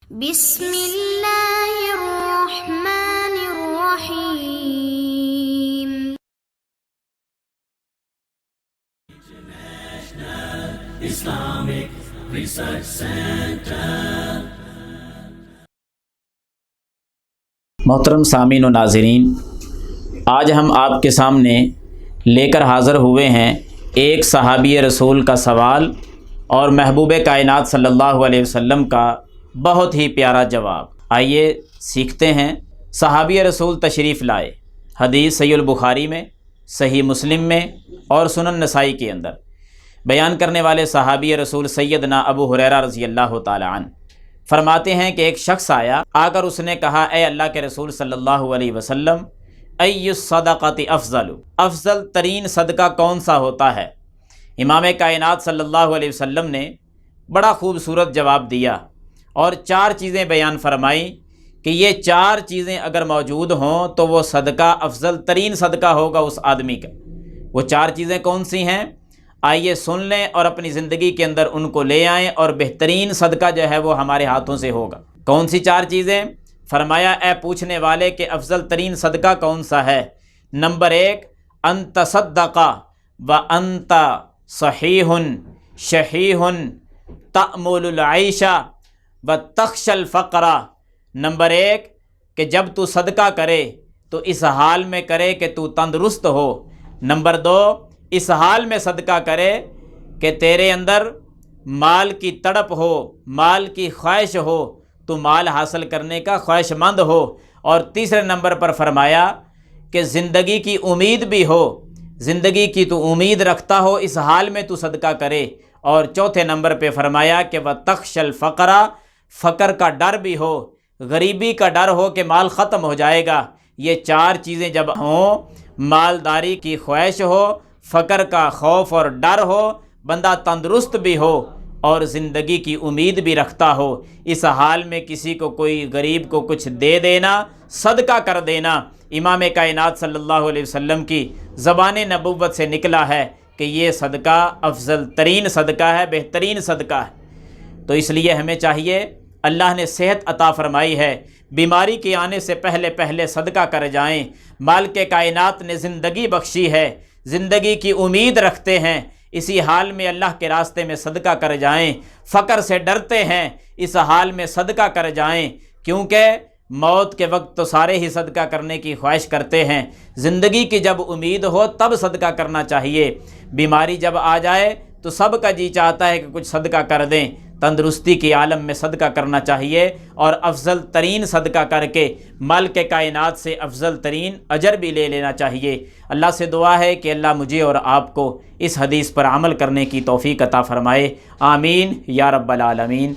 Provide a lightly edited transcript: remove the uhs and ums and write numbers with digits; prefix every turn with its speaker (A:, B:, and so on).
A: بسم اللہ الرحمن الرحیم۔
B: Islamic Research Center۔
C: محترم سامعین و ناظرین، آج ہم آپ کے سامنے لے کر حاضر ہوئے ہیں ایک صحابی رسول کا سوال اور محبوب کائنات صلی اللہ علیہ وسلم کا بہت ہی پیارا جواب۔ آئیے سیکھتے ہیں۔ صحابی رسول تشریف لائے۔ حدیث صحیح البخاری میں، صحیح مسلم میں اور سنن نسائی کے اندر بیان کرنے والے صحابی رسول سیدنا ابو ہریرہ رضی اللہ تعالی عنہ فرماتے ہیں کہ ایک شخص آیا، آ کر اس نے کہا، اے اللہ کے رسول صلی اللہ علیہ وسلم، ای الصدقۃ افضل، افضل ترین صدقہ کون سا ہوتا ہے؟ امام کائنات صلی اللہ علیہ وسلم نے بڑا خوبصورت جواب دیا اور 4 چیزیں بیان فرمائیں کہ یہ 4 چیزیں اگر موجود ہوں تو وہ صدقہ افضل ترین صدقہ ہوگا اس آدمی کا۔ وہ 4 چیزیں کون سی ہیں؟ آئیے سن لیں اور اپنی زندگی کے اندر ان کو لے آئیں اور بہترین صدقہ جو ہے وہ ہمارے ہاتھوں سے ہوگا۔ کون سی 4 چیزیں؟ فرمایا، اے پوچھنے والے کہ افضل ترین صدقہ کون سا ہے؟ نمبر 1، ان تصدق وانت صحیح شحیح تأمل العیش وتخشى الفقر۔ نمبر 1 کہ جب تو صدقہ کرے تو اس حال میں کرے کہ تو تندرست ہو۔ نمبر 2، اس حال میں صدقہ کرے کہ تیرے اندر مال کی تڑپ ہو، مال کی خواہش ہو، تو مال حاصل کرنے کا خواہش مند ہو۔ اور تیسرے نمبر پر فرمایا کہ زندگی کی امید بھی ہو، زندگی کی تو امید رکھتا ہو، اس حال میں تو صدقہ کرے۔ اور چوتھے نمبر پہ فرمایا کہ وَتَخْشَى الْفَقْرَ، فقر کا ڈر بھی ہو، غریبی کا ڈر ہو کہ مال ختم ہو جائے گا۔ یہ 4 چیزیں جب ہوں، مالداری کی خواہش ہو، فقر کا خوف اور ڈر ہو، بندہ تندرست بھی ہو اور زندگی کی امید بھی رکھتا ہو، اس حال میں کسی کو کوئی غریب کو کچھ دے دینا، صدقہ کر دینا، امام کائنات صلی اللہ علیہ وسلم کی زبان نبوت سے نکلا ہے کہ یہ صدقہ افضل ترین صدقہ ہے، بہترین صدقہ ہے۔ تو اس لیے ہمیں چاہیے، اللہ نے صحت عطا فرمائی ہے، بیماری کے آنے سے پہلے صدقہ کر جائیں۔ مالک کائنات نے زندگی بخشی ہے، زندگی کی امید رکھتے ہیں، اسی حال میں اللہ کے راستے میں صدقہ کر جائیں۔ فقر سے ڈرتے ہیں، اس حال میں صدقہ کر جائیں، کیونکہ موت کے وقت تو سارے ہی صدقہ کرنے کی خواہش کرتے ہیں، زندگی کی جب امید ہو تب صدقہ کرنا چاہیے۔ بیماری جب آ جائے تو سب کا جی چاہتا ہے کہ کچھ صدقہ کر دیں، تندرستی کے عالم میں صدقہ کرنا چاہیے اور افضل ترین صدقہ کر کے مالک کائنات سے افضل ترین اجر بھی لے لینا چاہیے۔ اللہ سے دعا ہے کہ اللہ مجھے اور آپ کو اس حدیث پر عمل کرنے کی توفیق عطا فرمائے، آمین یا رب العالمین۔